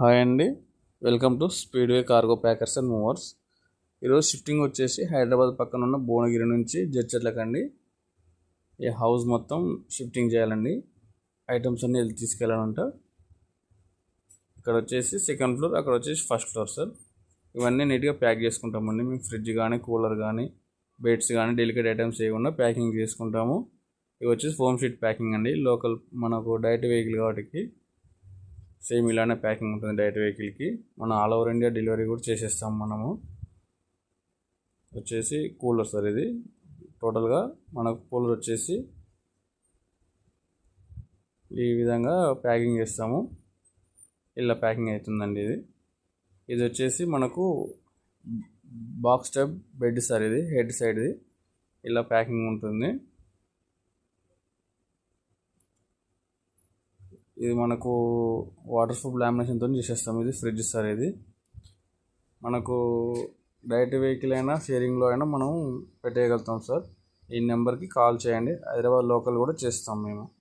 Hi అండి, welcome to Speedway Cargo Packers and Movers. ఈరోజు shifting వచ్చేసి హైదరాబాద్ పక్కన ఉన్న భువనగిరి నుంచి జడ్చర్లకండి. ఈ హౌస్ మొత్తం షిఫ్టింగ్ చేయాలండి. ఐటమ్స్ అన్నీ వెళ్ళి తీసుకెళ్ళాలంట. ఇక్కడ వచ్చేసి సెకండ్ ఫ్లోర్, అక్కడ వచ్చేసి ఫస్ట్ ఫ్లోర్ సార్. ఇవన్నీ నీట్గా ప్యాక్ చేసుకుంటామండి. మేము ఫ్రిడ్జ్ కానీ కూలర్ కానీ బెడ్స్ కానీ డెలికేట్ ఐటమ్స్ ఏమన్నా ప్యాకింగ్ చేసుకుంటాము. ఇవి వచ్చేసి ఫోమ్ షీట్ ప్యాకింగ్ అండి. లోకల్ మనకు డైరెక్ట్ వెహికల్ కాబట్టి సేమ్ ఇలానే ప్యాకింగ్ ఉంటుంది. డైరెక్ట్ వెహికల్కి మనం ఆల్ ఓవర్ ఇండియా డెలివరీ కూడా చేసేస్తాం. మనము వచ్చేసి కూలర్ సార్. ఇది టోటల్గా మనకు కూలర్ వచ్చేసి ఈ విధంగా ప్యాకింగ్ చేస్తాము. ఇలా ప్యాకింగ్ అవుతుందండి. ఇది వచ్చేసి మనకు బాక్స్ టైప్ బెడ్ సార్. ఇది హెడ్ సైడ్ది ఇలా ప్యాకింగ్ ఉంటుంది. ఇది మనకు వాటర్ ప్రూఫ్ లామినేషన్తో చేసేస్తాం. ఇది ఫ్రిడ్జ్ సార్. ఇది మనకు డైరెక్ట్ వెహికల్ అయినా షేరింగ్లో అయినా మనం పెట్టేయగలుగుతాం సార్. ఈ నెంబర్కి కాల్ చేయండి. హైదరాబాద్ లోకల్ కూడా చేస్తాం మేము.